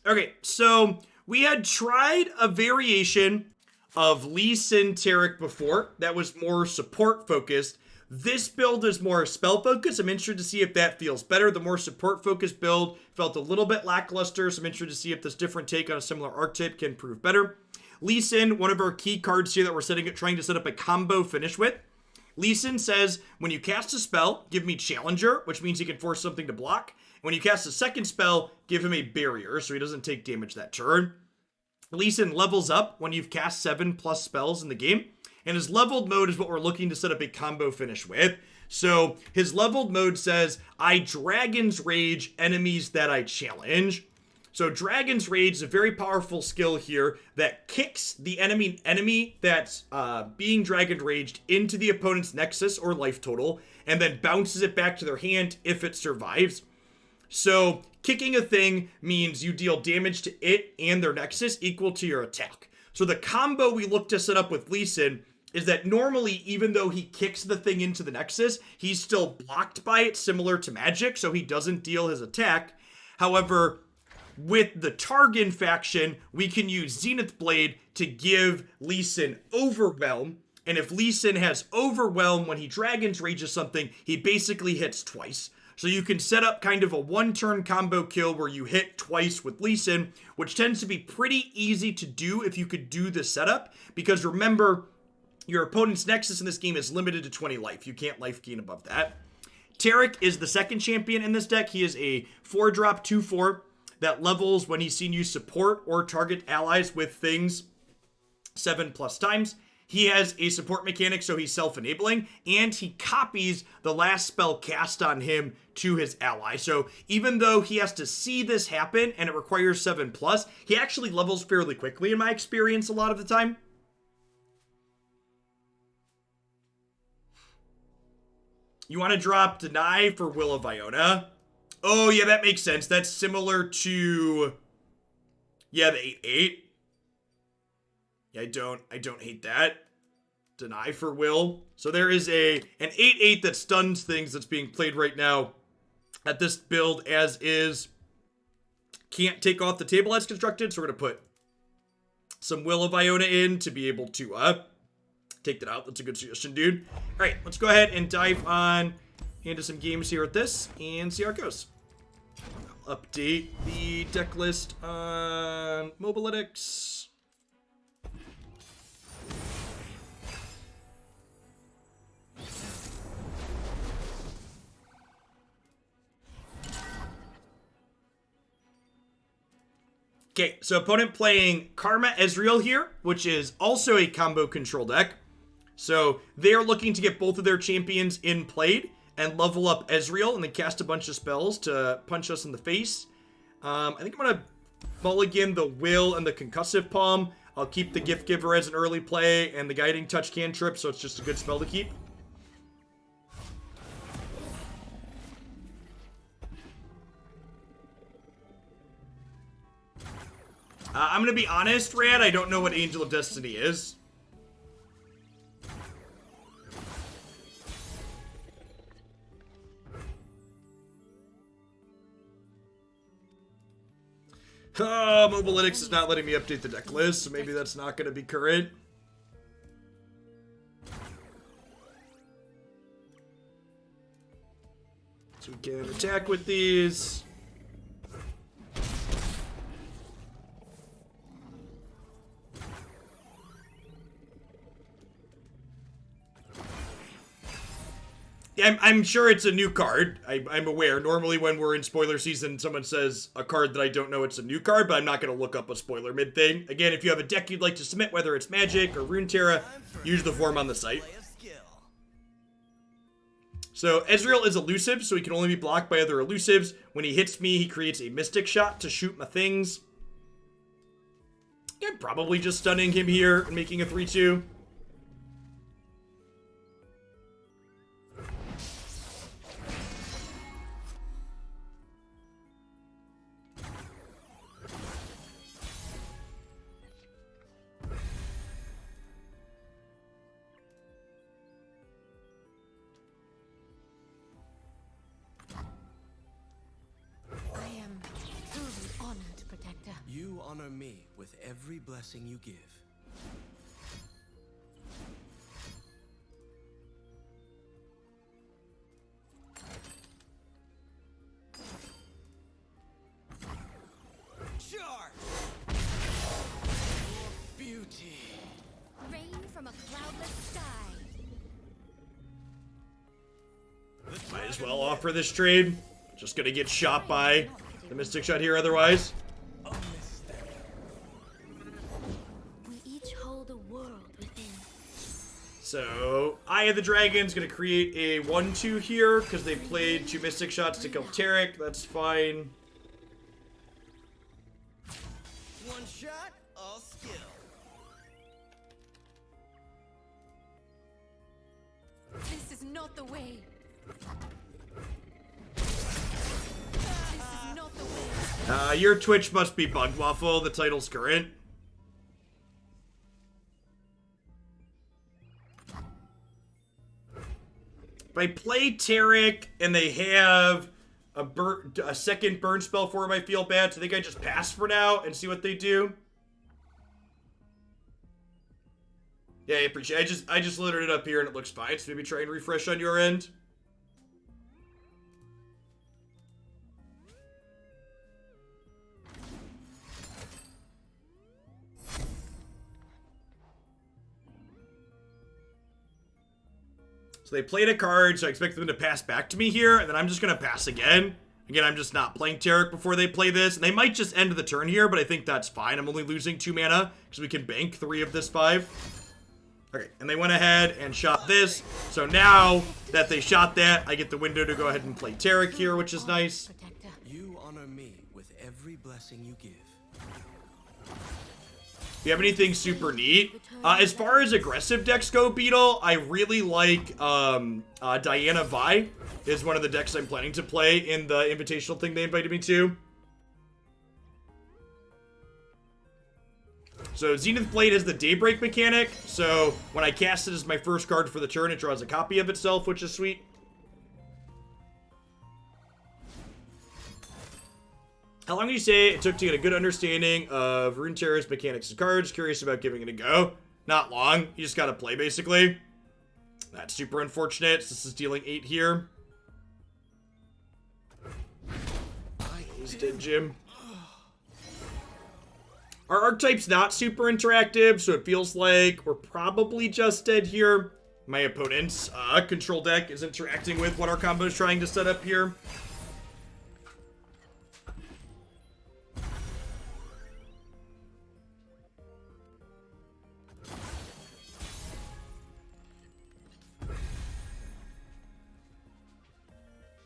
Okay, so we had tried a variation of Lee Sin Taric before that was more support focused. This build is more spell focused. I'm interested to see if that feels better. The more support focused build felt a little bit lackluster, so I'm interested to see if this different take on a similar archetype can prove better. Lee Sin, one of our key cards here that we're trying to set up a combo finish with. Lee Sin says, when you cast a spell, give me Challenger, which means he can force something to block. When you cast a second spell, give him a barrier, so he doesn't take damage that turn. Lee Sin levels up when you've cast 7+ spells in the game, and his leveled mode is what we're looking to set up a combo finish with. So his leveled mode says, I Dragon's Rage enemies that I challenge. So Dragon's Rage is a very powerful skill here that kicks the enemy that's being Dragon Raged into the opponent's Nexus or life total, and then bounces it back to their hand if it survives. So kicking a thing means you deal damage to it and their Nexus equal to your attack. So the combo we look to set up with Lee Sin is that normally, even though he kicks the thing into the Nexus, he's still blocked by it, similar to Magic, so he doesn't deal his attack. However, with the Targon faction, we can use Zenith Blade to give Lee Sin Overwhelm. And if Lee Sin has Overwhelm when he Dragon's Rages something, he basically hits twice. So you can set up kind of a one-turn combo kill where you hit twice with Lee Sin, which tends to be pretty easy to do if you could do the setup. Because remember, your opponent's Nexus in this game is limited to 20 life. You can't life gain above that. Taric is the second champion in this deck. He is a 4-drop 2/4 that levels when he's seen you support or target allies with things 7+ times. He has a support mechanic, so he's self-enabling, and he copies the last spell cast on him to his ally. So even though he has to see this happen and it requires 7+, he actually levels fairly quickly in my experience a lot of the time. You want to drop Deny for Will of Iona? Oh, yeah, that makes sense. That's similar to, yeah, the 8/8. Yeah, I don't hate that. Deny for Will. So there is an 8/8 that stuns things that's being played right now at this build as is. Can't take off the table as constructed, so we're going to put some Will of Iona in to be able to take that out. That's a good suggestion, dude. All right, let's go ahead and dive on into some games here at this and see how it goes. I'll update the deck list on Mobalytics. Okay, so opponent playing Karma Ezreal here, which is also a combo control deck. So they're looking to get both of their champions in played and level up Ezreal and then cast a bunch of spells to punch us in the face. I think I'm going to mulligan the Will and the Concussive Palm. I'll keep the Gift Giver as an early play and the Guiding Touch cantrip, so it's just a good spell to keep. I'm going to be honest, Rad, I don't know what Angel of Destiny is. Oh, Mobalytics is not letting me update the deck list, so maybe that's not going to be current. So we can attack with these. I'm sure it's a new card. I'm aware. Normally when we're in spoiler season, someone says a card that I don't know it's a new card, but I'm not going to look up a spoiler mid thing. Again, if you have a deck you'd like to submit, whether it's Magic or Runeterra, use the form on the site. So Ezreal is elusive, so he can only be blocked by other elusives. When he hits me, he creates a Mystic Shot to shoot my things. I'm probably just stunning him here and making a 3/2. I am truly honored, Protector. You honor me with every blessing you give. Charge! Your beauty. Rain from a cloudless sky. Might as well offer this trade. Just gonna get shot by the Mystic Shot here otherwise. We each hold a world within. So, Eye of the Dragon's gonna create a 1-2 here because they played 2 Mystic Shots to kill Taric. That's fine. One shot, all skill. This is not the way. This is not the way. Your Twitch must be Bug Waffle. The title's current. If I play Taric and they have a second burn spell for him, I feel bad. So I think I just pass for now and see what they do. Yeah, I appreciate it. I just loaded it up here and it looks fine. So maybe try and refresh on your end. So they played a card, so I expect them to pass back to me here, and then I'm just going to pass again. Again, I'm just not playing Taric before they play this, and they might just end the turn here, but I think that's fine. I'm only losing 2 mana, because we can bank 3 of this 5. Okay, and they went ahead and shot this, so now that they shot that, I get the window to go ahead and play Taric here, which is nice. You honor me with every blessing you give. Do you have anything super neat? As far as aggressive decks go, Beetle, I really like Diana Vi is one of the decks I'm planning to play in the invitational thing they invited me to. So Zenith Blade has the Daybreak mechanic, so when I cast it as my first card for the turn, it draws a copy of itself, which is sweet. How long do you say it took to get a good understanding of Runeterra's mechanics and cards? Curious about giving it a go. Not long. You just gotta play, basically. That's super unfortunate. This is dealing 8 here. He's dead, Jim. Our archetype's not super interactive, so it feels like we're probably just dead here. My opponent's control deck is interacting with what our combo is trying to set up here.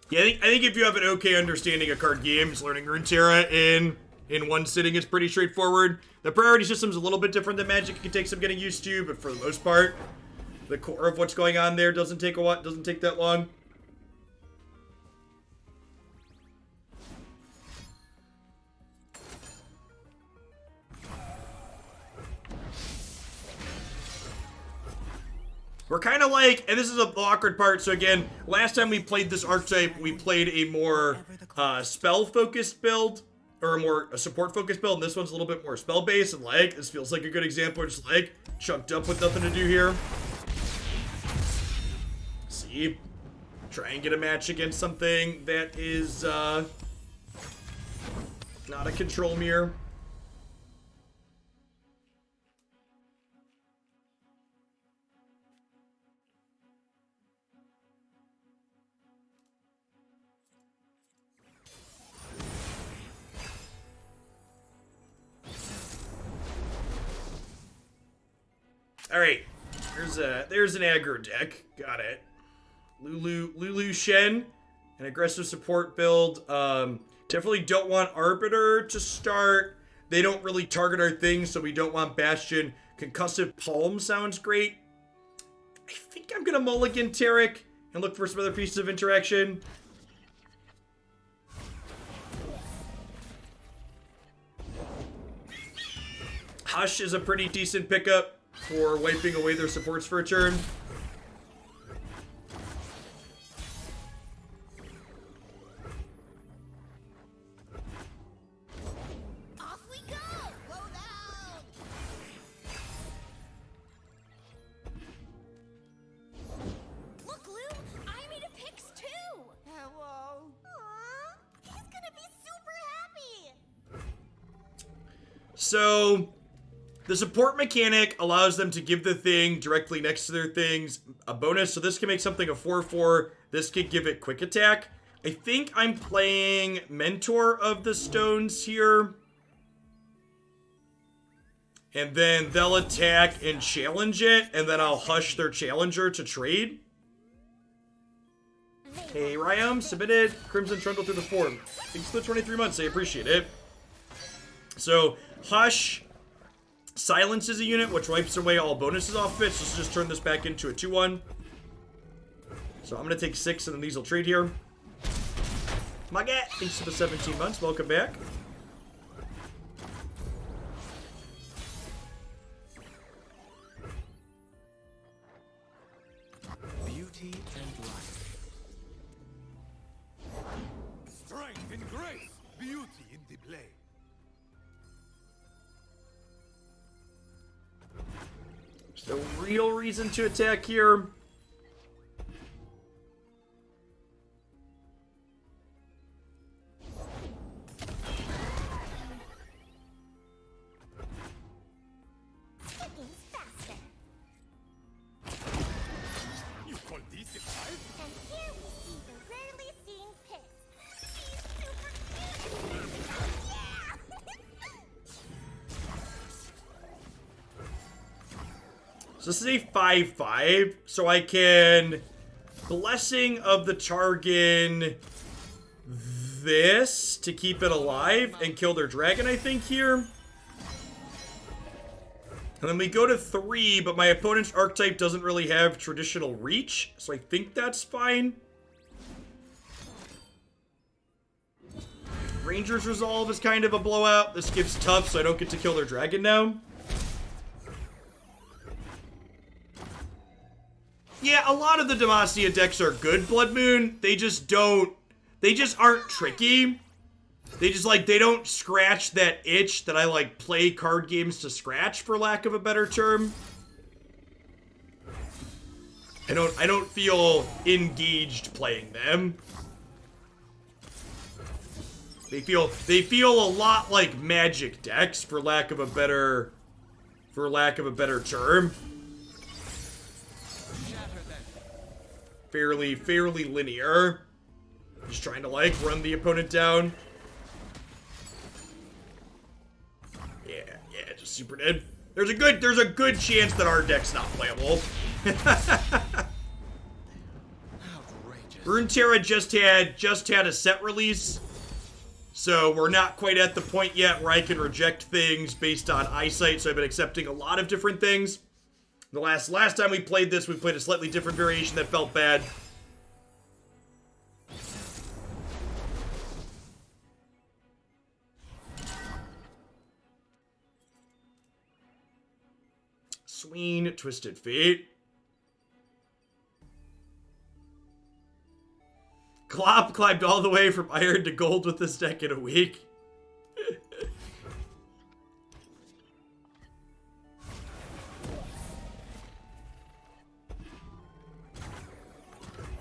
Yeah, I think if you have an okay understanding of card games, learning Runeterra in one sitting is pretty straightforward. The priority system's a little bit different than Magic. It can take some getting used to, but for the most part, the core of what's going on there doesn't take that long. We're kind of like, and this is the awkward part, so again, last time we played this archetype, we played a more spell-focused build, or a support-focused build, and this one's a little bit more spell-based, and like, this feels like a good example, just like, chunked up with nothing to do here. See? Try and get a match against something that is, not a control mirror. Alright, there's an aggro deck. Got it. Lulu Shen, an aggressive support build. Definitely don't want Arbiter to start. They don't really target our things, so we don't want Bastion. Concussive Palm sounds great. I think I'm gonna mulligan Taric and look for some other pieces of interaction. Hush is a pretty decent pickup for wiping away their supports for a turn. Off we go. So the support mechanic allows them to give the thing directly next to their things a bonus. So this can make something a 4/4. This could give it quick attack. I think I'm playing Mentor of the Stones here. And then they'll attack and challenge it, and then I'll hush their challenger to trade. Hey, Ryam, submitted Crimson Trundle through the forum. Thanks for the 23 months, I appreciate it. So, Hush silences a unit, which wipes away all bonuses off of it, so let's just turn this back into a 2/1. So I'm going to take 6, and then these will trade here. Magat, thanks for the 17 months, welcome back. Beauty and life. Strength and grace. Beauty in the blade. There's no real reason to attack here. So this is a 5/5, so I can Blessing of the Targon this to keep it alive and kill their dragon, I think, here. And then we go to 3, but my opponent's archetype doesn't really have traditional reach, so I think that's fine. Ranger's Resolve is kind of a blowout. This gives tough, so I don't get to kill their dragon now. Yeah, a lot of the Demacia decks are good, Blood Moon. They just aren't tricky. They just, like, they don't scratch that itch that I, like, play card games to scratch, for lack of a better term. I don't feel engaged playing them. They feel a lot like Magic decks, for lack of a better term. Fairly linear. Just trying to, like, run the opponent down. Yeah, just super dead. There's a good chance that our deck's not playable. Runeterra just had a set release, so we're not quite at the point yet where I can reject things based on eyesight. So I've been accepting a lot of different things. The last time we played this, we played a slightly different variation that felt bad. Sween, Twisted Fate. Klopp climbed all the way from iron to gold with this deck in a week.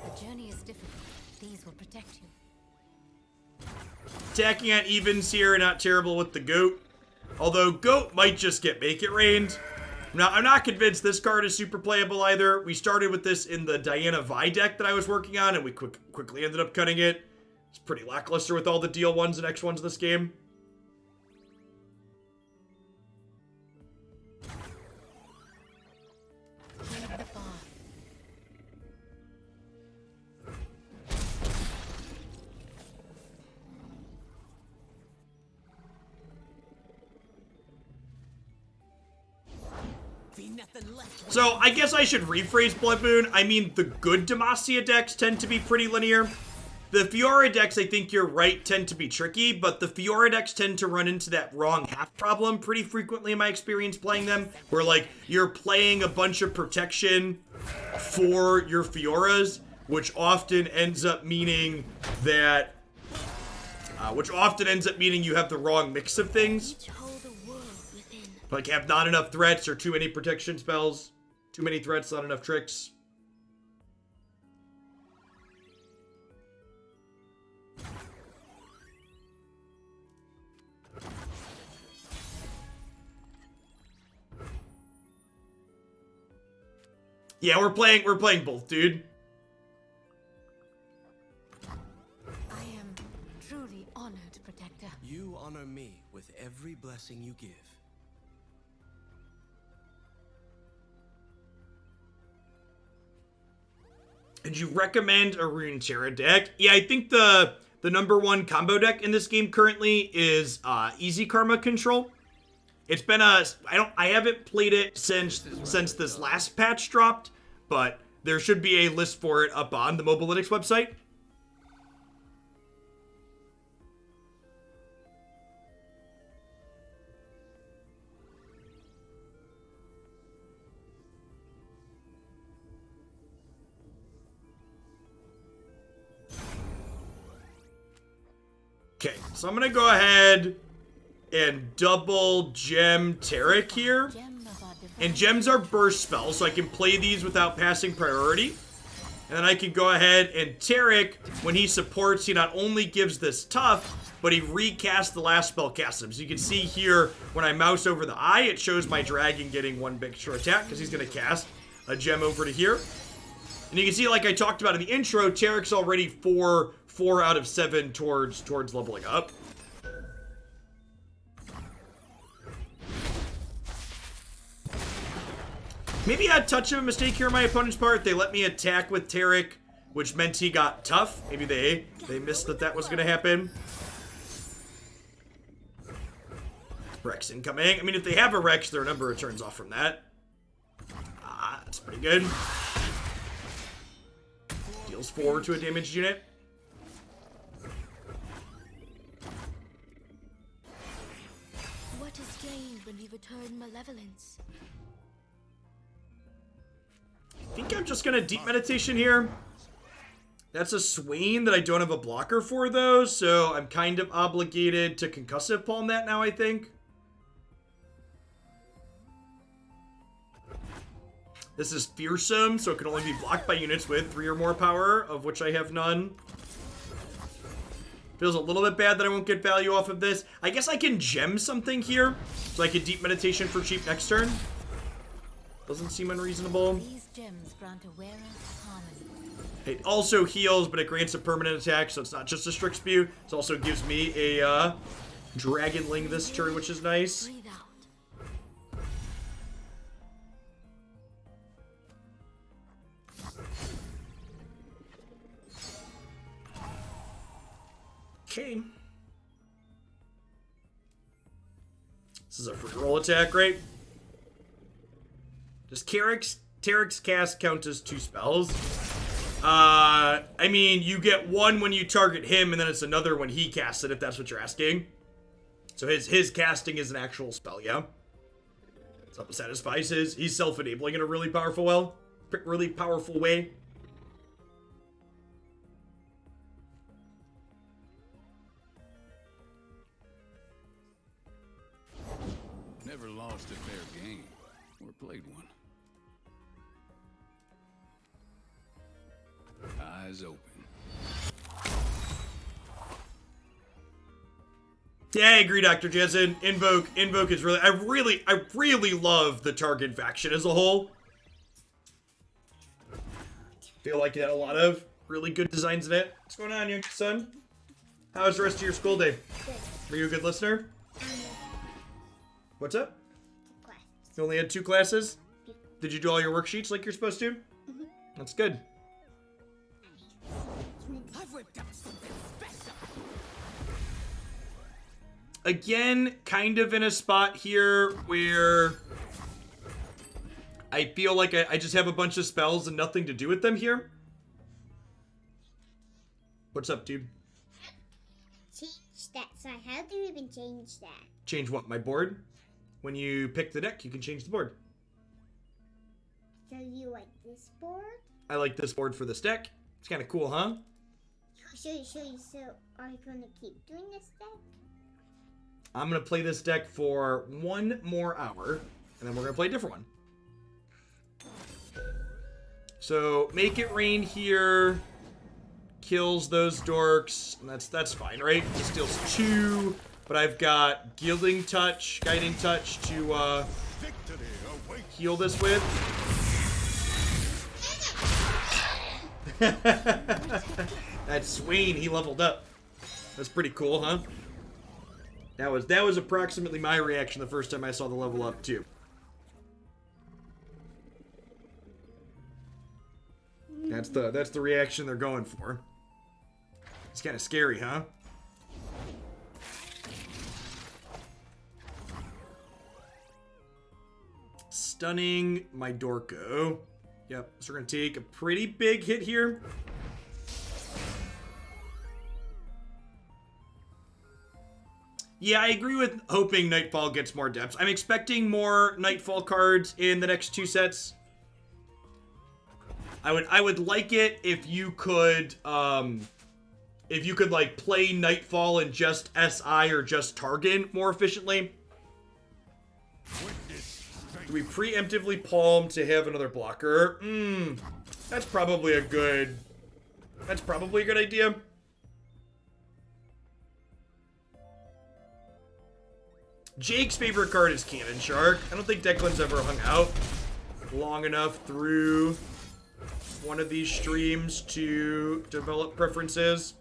The journey is difficult. These will protect you. Attacking on evens here, not terrible with the goat. Although goat might just get make it rained. Now, I'm not convinced this card is super playable either. We started with this in the Diana Vi deck that I was working on, and we quickly ended up cutting it. It's pretty lackluster with all the deal ones and X1s this game. Leave the bar. So, I guess I should rephrase Blood Moon. I mean, the good Demacia decks tend to be pretty linear. The Fiora decks, I think you're right, tend to be tricky, but the Fiora decks tend to run into that wrong half problem pretty frequently in my experience playing them, where, like, you're playing a bunch of protection for your Fioras, which often ends up meaning that... you have the wrong mix of things. Each hold a world within. Like, have not enough threats or too many protection spells. Too many threats, not enough tricks. Yeah, we're playing both, dude. I am truly honored, Protector. You honor me with every blessing you give. And you recommend a Runeterra deck? Yeah, I think the #1 combo deck in this game currently is Easy Karma Control. It's been I haven't played it since this last patch dropped, but there should be a list for it up on the Mobalytics website. Okay, so I'm gonna go ahead and double gem Taric here. And gems are burst spells, so I can play these without passing priority. And then I can go ahead and Taric, when he supports, he not only gives this tough, but he recasts the last spell cast him. So you can see here, when I mouse over the eye, it shows my dragon getting one big extra attack, because he's going to cast a gem over to here. And you can see, like I talked about in the intro, Taric's already 4 out of 7 towards leveling up. Maybe a touch of a mistake here on my opponent's part. They let me attack with Taric, which meant he got tough. Maybe they missed that was going to happen. Rex incoming. I mean, if they have a Rex, their number returns off from that. That's pretty good. Deals 4 to a damaged unit. What is gained when you return malevolence? I think I'm just gonna deep meditation here. That's a Swain that I don't have a blocker for, though, so I'm kind of obligated to concussive palm that now, I think. This is fearsome, so it can only be blocked by units with 3 or more power, of which I have none. Feels a little bit bad that I won't get value off of this. I guess I can gem something here, so I can deep meditation for cheap next turn. Doesn't seem unreasonable. These gems grant a wearer harmony. It also heals, but it grants a permanent attack, so it's not just a strict spew. It also gives me a Dragonling this turn, which is nice. Breathe out. Okay. This is a free roll attack, right? Does Taric's cast count as 2 spells? I mean, you get 1 when you target him, and then it's another when he casts it, if that's what you're asking. So his casting is an actual spell, yeah? So that satisfies he's self-enabling in a really powerful way. Never lost a fair game, or played one. Eyes open. Yeah, I agree, Dr. Jensen. Invoke is really, I really love the Target faction as a whole. Feel like it had a lot of really good designs in it. What's going on, young son? How was the rest of your school day? Good. Were you a good listener? What's up? Class. You only had 2 classes? Did you do all your worksheets like you're supposed to? Mm-hmm. That's good. I've whipped up something special. Again, kind of in a spot here where I feel like I just have a bunch of spells and nothing to do with them here. What's up, dude? Change that. So how do you even change that? Change what? My board? When you pick the deck, you can change the board. So you like this board? I like this board for this deck. It's kind of cool, huh? So are you gonna keep doing this deck? I'm going to play this deck for 1 more hour, and then we're going to play a different one. So, Make It Rain here kills those dorks, and that's fine, right? It steals 2, but I've got Guiding Touch to heal this with. That Swain, he leveled up. That's pretty cool, huh? That was approximately my reaction the first time I saw the level up too. That's the reaction they're going for. It's kind of scary, huh? Stunning my Dorko. Yep, so we're gonna take a pretty big hit here. Yeah, I agree with hoping Nightfall gets more depths. I'm expecting more Nightfall cards in the next 2 sets. I would like it if you could like play Nightfall and just SI or just Targon more efficiently. Do we preemptively palm to have another blocker? That's probably a good idea. Jake's favorite card is Cannon Shark. I don't think Declan's ever hung out long enough through one of these streams to develop preferences.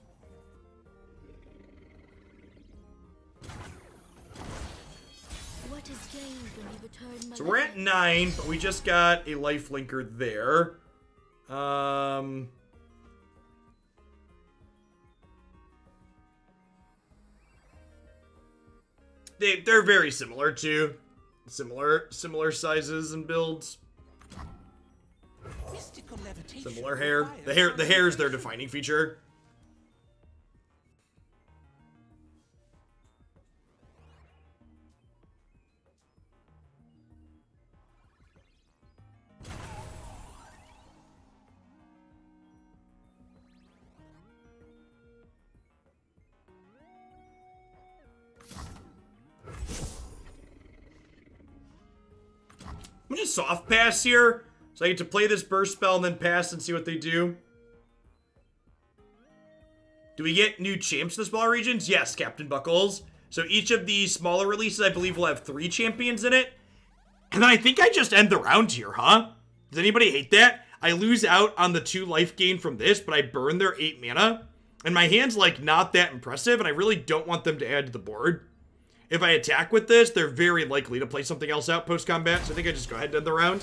What is gained when you return So we're at 9, but we just got a life linker there. They're very similar too. Similar sizes and builds. Similar hair. The hair is their defining feature. I'm gonna soft pass here, so I get to play this burst spell and then pass and see what they do. Do we get new champs in the smaller regions? Yes, Captain Buckles. So each of these smaller releases, I believe, will have 3 champions in it. And I think I just end the round here, huh? Does anybody hate that? I lose out on the 2 life gain from this, but I burn their 8 mana. And my hand's, like, not that impressive, and I really don't want them to add to the board. If I attack with this, they're very likely to play something else out post-combat, so I think I just go ahead and end the round.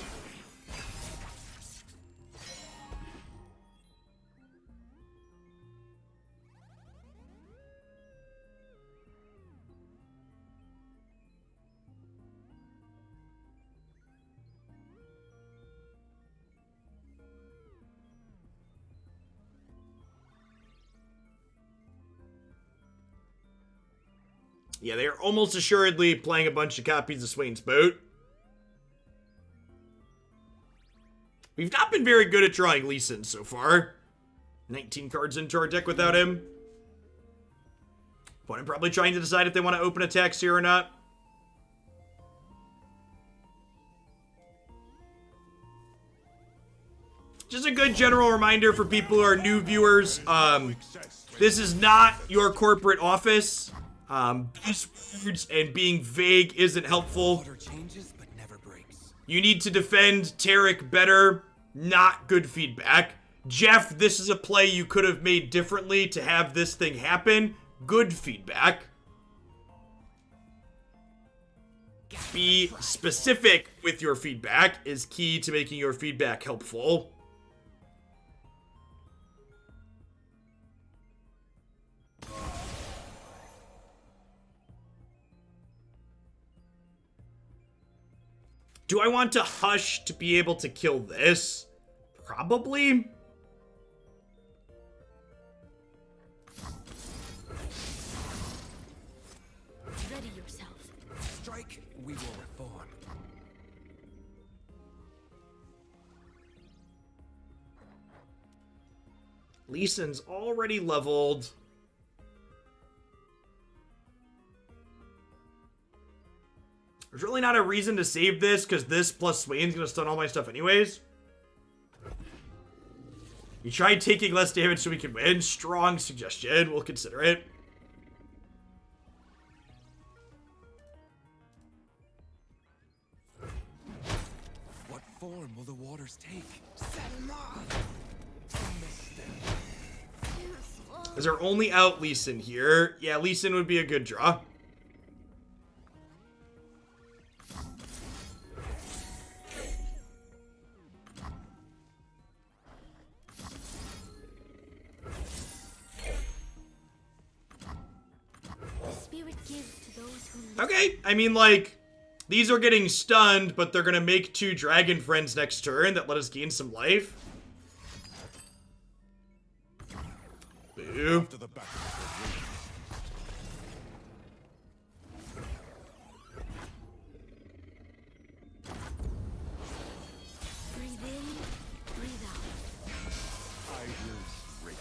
Yeah, they are almost assuredly playing a bunch of copies of Swain's Boat. We've not been very good at drawing Lee Sin so far. 19 cards into our deck without him. But I'm probably trying to decide if they want to open attacks here or not. Just a good general reminder for people who are new viewers. This is not your corporate office. Buzzwords and being vague isn't helpful. You need to defend Taric better. Not good feedback. Jeff, this is a play you could have made differently to have this thing happen. Good feedback. Be specific with your feedback is key to making your feedback helpful. Do I want to Hush to be able to kill this? Probably. Ready yourself. Strike, we will reform. Lee Sin's already leveled. There's really not a reason to save this, because this plus Swain's going to stun all my stuff anyways. You tried taking less damage so we can win. Strong suggestion. We'll consider it. What form will the waters take? Set 'em off! From the Is our only out Lee Sin here? Yeah, Lee Sin would be a good draw. Spirit gives to those who listen. Okay, I mean, like, these are getting stunned, but they're gonna make 2 dragon friends next turn that let us gain some life. Boo. After the battle, Breathe in, breathe out. I will break.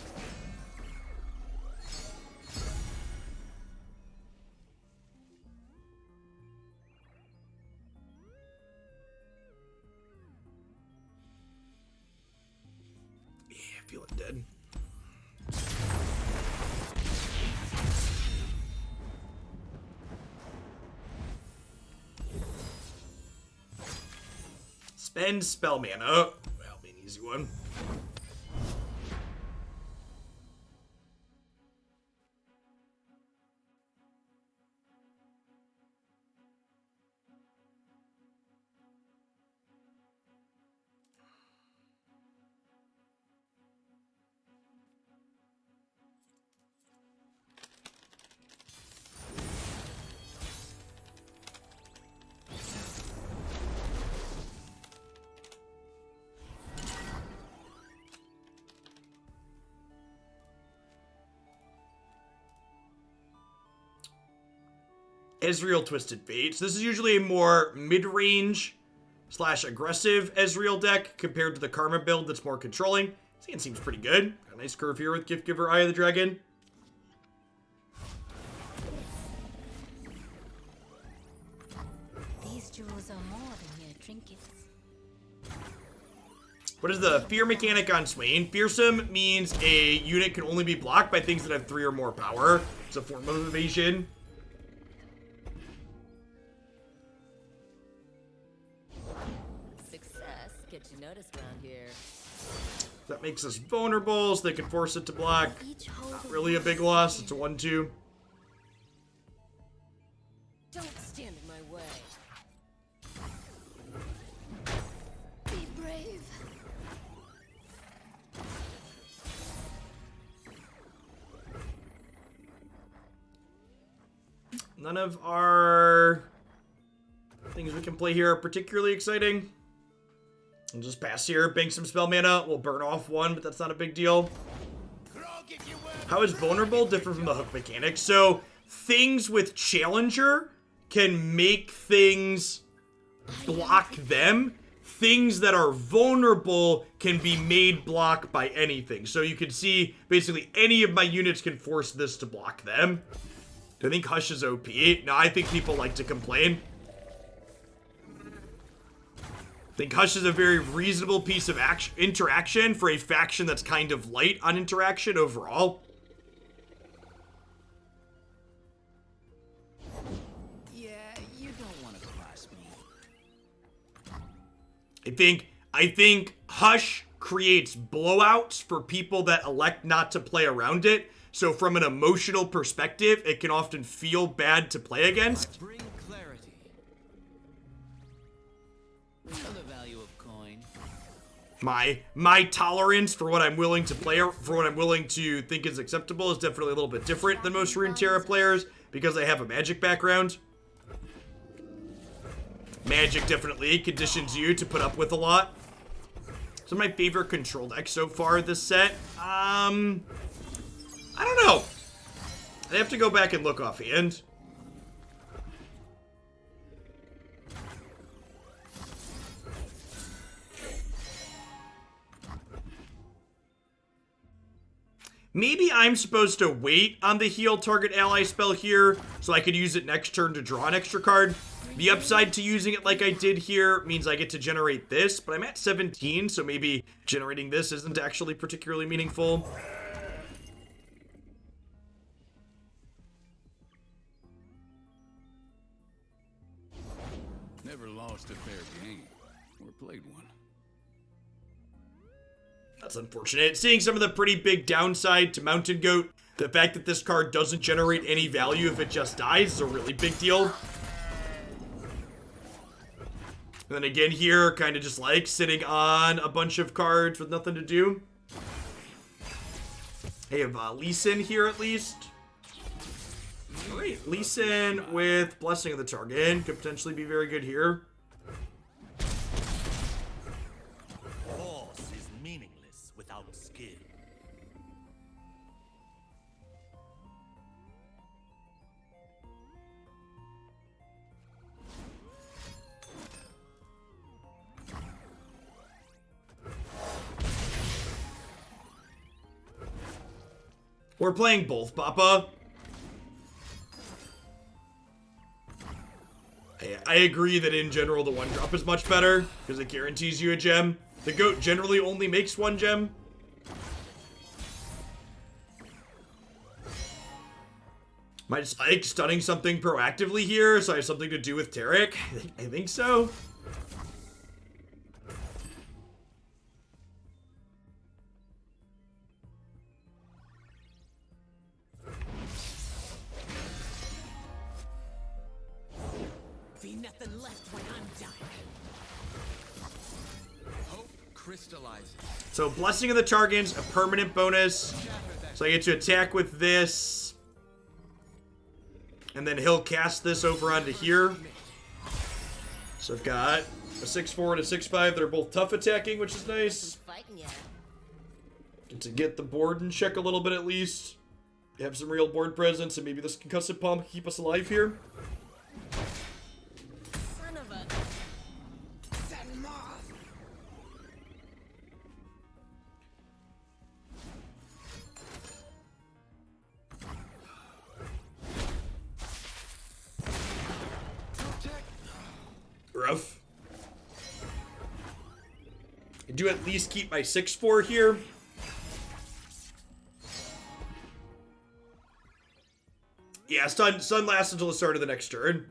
Yeah, feeling dead. Spend spell mana. That'll be an easy one. Ezreal Twisted Fate. So this is usually a more mid-range / aggressive Ezreal deck compared to the Karma build that's more controlling. This hand seems pretty good. Got a nice curve here with Gift Giver, Eye of the Dragon. These jewels are more than mere trinkets. What is the fear mechanic on Swain? Fearsome means a unit can only be blocked by things that have 3 or more power. It's a form of evasion. Success gets you noticed around here. That makes us vulnerable, so they can force it to block. Each hold Not really a big loss. It's a 1/2. Don't stand in my way. Be brave. None of our things we can play here are particularly exciting. We'll just pass here, bank some spell mana. We'll burn off 1, but that's not a big deal. How is vulnerable different from the hook mechanic? So things with Challenger can make things block them. Things that are vulnerable can be made block by anything. So you can see basically any of my units can force this to block them. Do I think Hush is OP? No, I think people like to complain. I think Hush is a very reasonable piece of interaction for a faction that's kind of light on interaction overall. Yeah, you don't want to clash me. I think Hush creates blowouts for people that elect not to play around it. So from an emotional perspective, it can often feel bad to play against. Bring clarity. Know the value of coin. My tolerance for what I'm willing to play, for what I'm willing to think is acceptable, is definitely a little bit different than most Runeterra players because I have a Magic background. Magic definitely conditions you to put up with a lot. Some of my favorite control decks so far this set. I don't know. I'd have to go back and look offhand. Maybe I'm supposed to wait on the heal target ally spell here so I could use it next turn to draw an extra card. The upside to using it like I did here means I get to generate this, but I'm at 17, so maybe generating this isn't actually particularly meaningful. Never lost a fair game. Or played one. That's unfortunate. Seeing some of the pretty big downside to Mountain Goat, the fact that this card doesn't generate any value if it just dies is a really big deal. And then again here, kind of just like sitting on a bunch of cards with nothing to do. I have Lee Sin here at least. Alright, Lee Sin with Blessing of the Target could potentially be very good here. Force is meaningless without skill. We're playing both, Papa. I agree that in general the 1-drop is much better because it guarantees you a gem. The goat generally only makes 1 gem. Am I just like stunning something proactively here so I have something to do with Taric? I think so. Be nothing left when I'm done. Hope crystallizes. So Blessing of the Targans, a permanent bonus. So I get to attack with this. And then he'll cast this over onto here. So I've got a 6-4 and a 6-5. They're both tough attacking, which is nice. Fighting ya. Get to get the board in check a little bit at least. Have some real board presence, and maybe this concussive pump keep us alive here. Son of a... Rough. I do at least keep my 6-4 here. Yeah, stun lasts until the start of the next turn.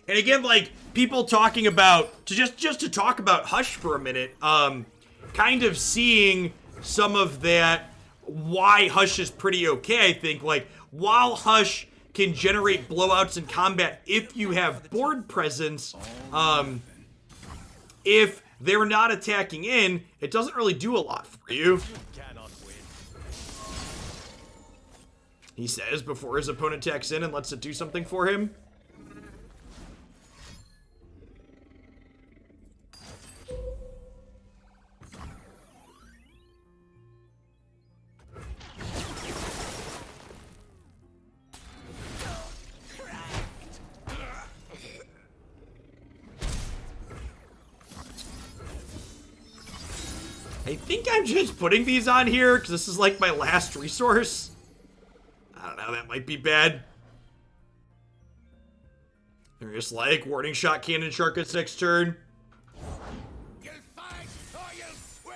And again, like, people talking about, just to talk about Hush for a minute, kind of seeing some of that, why Hush is pretty okay, I think. Like, while Hush can generate blowouts in combat if you have board presence, if they're not attacking in, it doesn't really do a lot for you. Cannot win. He says before his opponent attacks in and lets it do something for him. I think I'm just putting these on here because this is like my last resource. I don't know, that might be bad. They're just like warning shot cannon shark its next turn. You'll fight or you'll swim.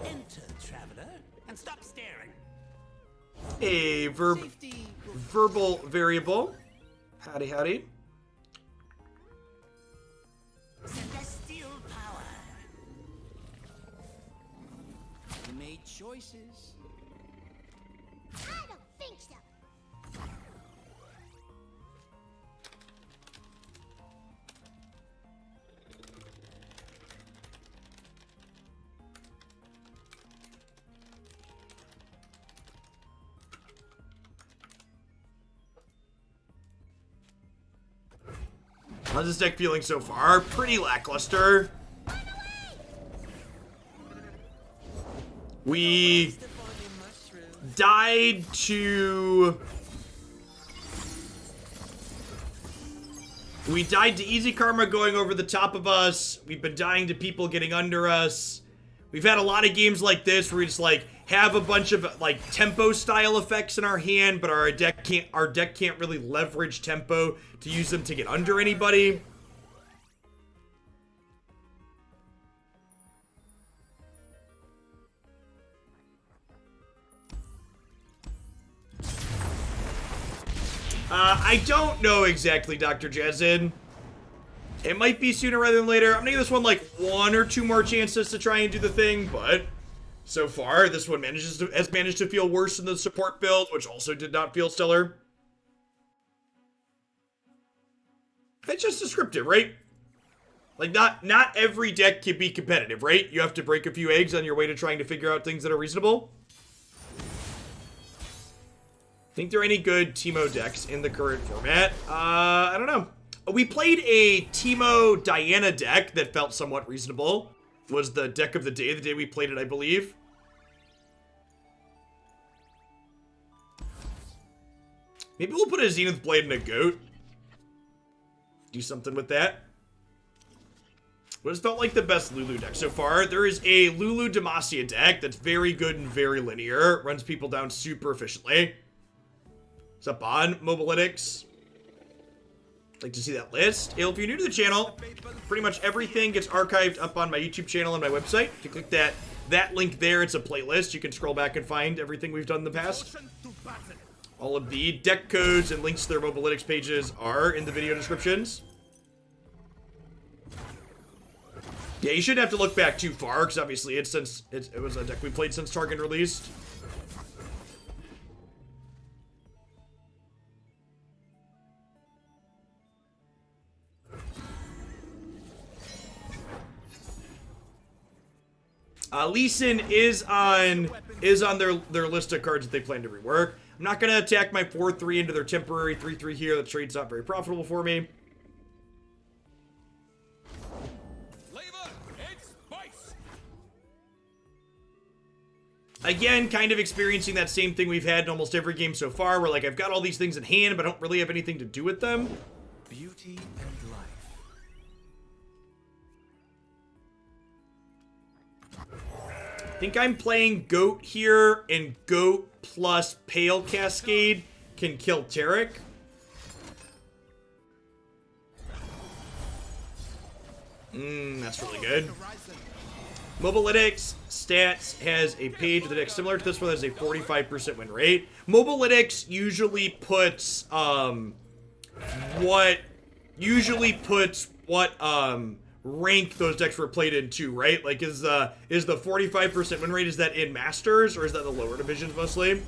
Enter, traveler, and stop staring. A verbal variable. Howdy, howdy. Celestial power. You made choices. I don't think so. How's this deck feeling so far? Pretty lackluster. We died to... We died to easy karma going over the top of us. We've been dying to people getting under us. We've had a lot of games like this where we just like have a bunch of like tempo style effects in our hand, but our deck can't really leverage tempo to use them to get under anybody. I don't know exactly, Dr. Jazzin. It might be sooner rather than later. I'm gonna give this one like 1 or 2 more chances to try and do the thing, but so far this one has managed to feel worse than the support build, which also did not feel stellar. It's just descriptive, right? Like, not every deck can be competitive, right? You have to break a few eggs on your way to trying to figure out things that are reasonable. Think there are any good Teemo decks in the current format? I don't know. We played a Teemo Diana deck that felt somewhat reasonable. Was the deck of the day we played it, I believe. Maybe we'll put a Zenith Blade and a Goat. Do something with that. What has felt like the best Lulu deck so far? There is a Lulu Demacia deck that's very good and very linear. Runs people down super efficiently. What's up, on Mobalytics? Like to see that list. If you're new to the channel, pretty much everything gets archived up on my YouTube channel and my website. If you click that link there, it's a playlist. You can scroll back and find everything we've done in the past. All of the deck codes and links to their Mobalytics pages are in the video descriptions. Yeah, you shouldn't have to look back too far, because obviously it was a deck we played since Targon released. Lee Sin is on their list of cards that they plan to rework. I'm not gonna attack my 4-3 into their temporary 3-3 here. That trade's not very profitable for me. Again, kind of experiencing that same thing we've had in almost every game so far, where like I've got all these things in hand, but I don't really have anything to do with them. Beauty and life. I think I'm playing Goat here, and Goat plus Pale Cascade can kill Taric. That's really good. Mobalytics Stats has a page of the deck similar to this one that has a 45% win rate. Mobalytics usually puts what rank those decks were played in too, right? Like is the 45% win rate, is that in Masters or is that the lower divisions mostly?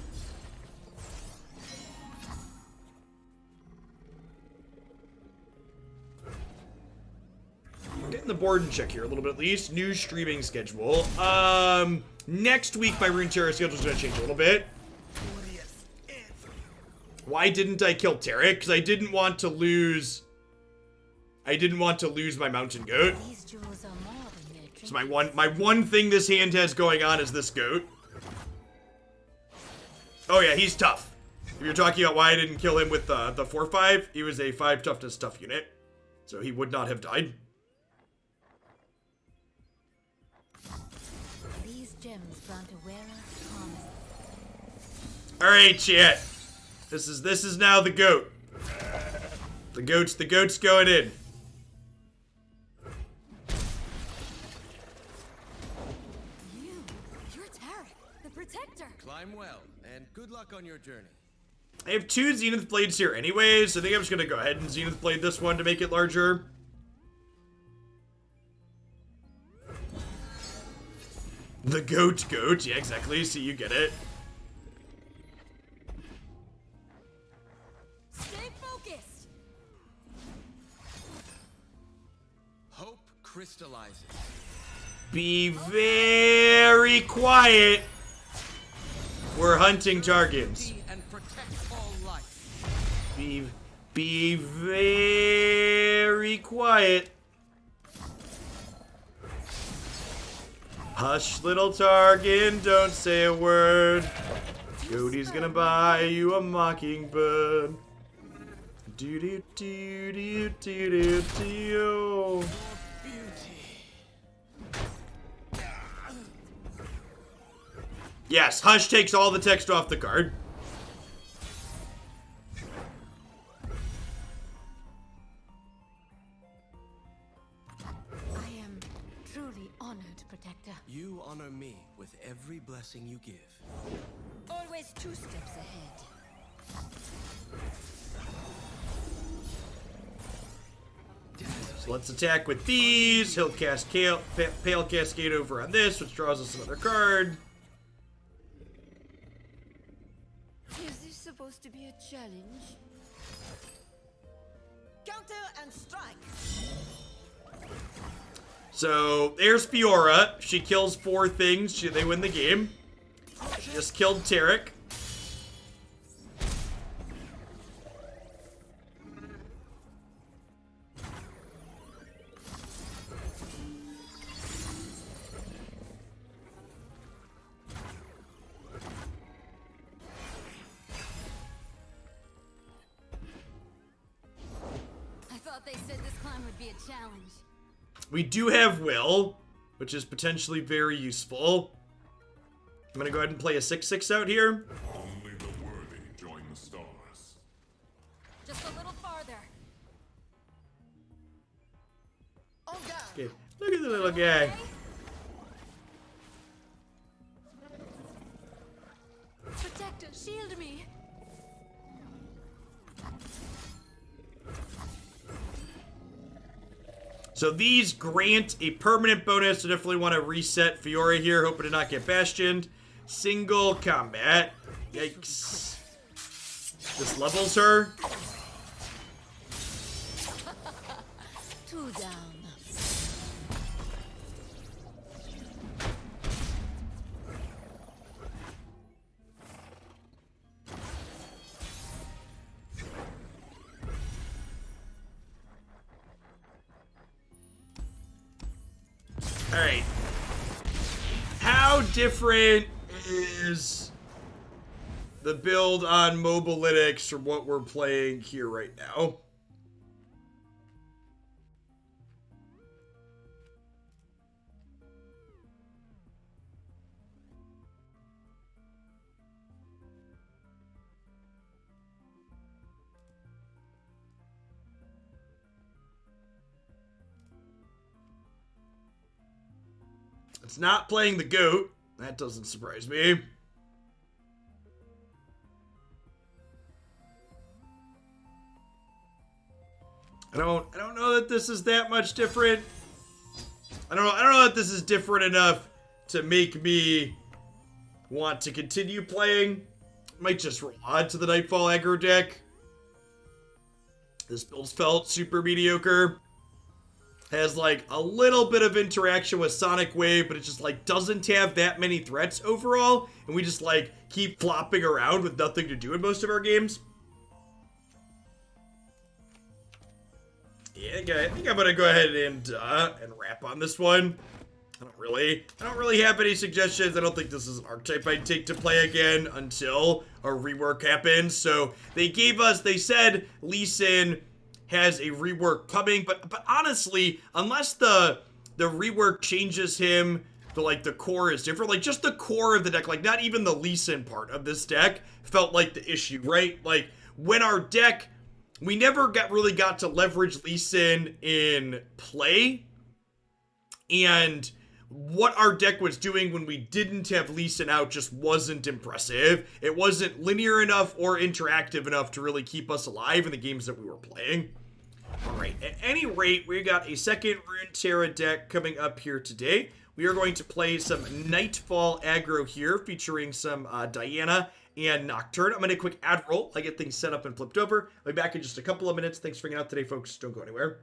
Getting the board in check here a little bit at least. New streaming schedule. Next week my Runeterra schedule is going to change a little bit. Why didn't I kill Taric? Because I didn't want to lose my Mountain Goat. So my one thing this hand has going on is this Goat. Oh yeah, he's tough. If you're talking about why I didn't kill him with the 4-5, he was a 5 toughness tough unit. So he would not have died. Alright, chat. This is now the Goat. The goat's going in. You're Taric, the Protector. Climb well, and good luck on your journey. I have 2 Zenith Blades here anyways, so I think I'm just gonna go ahead and Zenith Blade this one to make it larger. The goat, yeah, exactly, so you get it. Stay focused. Hope crystallizes. Be very quiet. We're hunting targets. And protect all life. Be very quiet. Hush, little Targan, don't say a word. Cody's gonna buy you a mockingbird. Do do do do do do do. Yes, Hush takes all the text off the card. You honor me with every blessing you give. Always 2 steps ahead. So let's attack with these. He'll cast Pale Cascade over on this, which draws us another card. Is this supposed to be a challenge? Counter and strike. So there's Fiora. She kills 4 things. They win the game. She just killed Taric. I thought they said this climb would be a challenge. We do have Will, which is potentially very useful. I'm gonna go ahead and play a 6/6 out here. Only the worthy join the stars. Just a little farther. On guard. Okay, look at the little guy. Protector, shield me. So these grant a permanent bonus. So definitely want to reset Fiora here, hoping to not get bastioned. Single combat. Yikes. This levels her. 2 down. Alright. How different is the build on Mobalytics from what we're playing here right now? It's not playing the GOAT. That doesn't surprise me. I don't know that this is that much different. I don't know that this is different enough to make me want to continue playing. Might just roll on to the Nightfall aggro deck. This build's felt super mediocre. Has like a little bit of interaction with Sonic Wave, but it just like doesn't have that many threats overall. And we just like keep flopping around with nothing to do in most of our games. Yeah, I think I'm gonna go ahead and wrap on this one. I don't really have any suggestions. I don't think this is an archetype I'd take to play again until a rework happens. So they said Lee Sin has a rework coming, but honestly, unless the rework changes him, the core is different. Like just the core of the deck, like not even the Lee Sin part of this deck felt like the issue, right? Like when our deck, we never really got to leverage Lee Sin in play, and what our deck was doing when we didn't have Lee Sin out just wasn't impressive. It wasn't linear enough or interactive enough to really keep us alive in the games that we were playing. Alright, at any rate, we got a second Runeterra deck coming up here today. We are going to play some Nightfall aggro here, featuring some Diana and Nocturne. I'm going to quick ad roll. I get things set up and flipped over. I'll be back in just a couple of minutes. Thanks for hanging out today, folks. Don't go anywhere.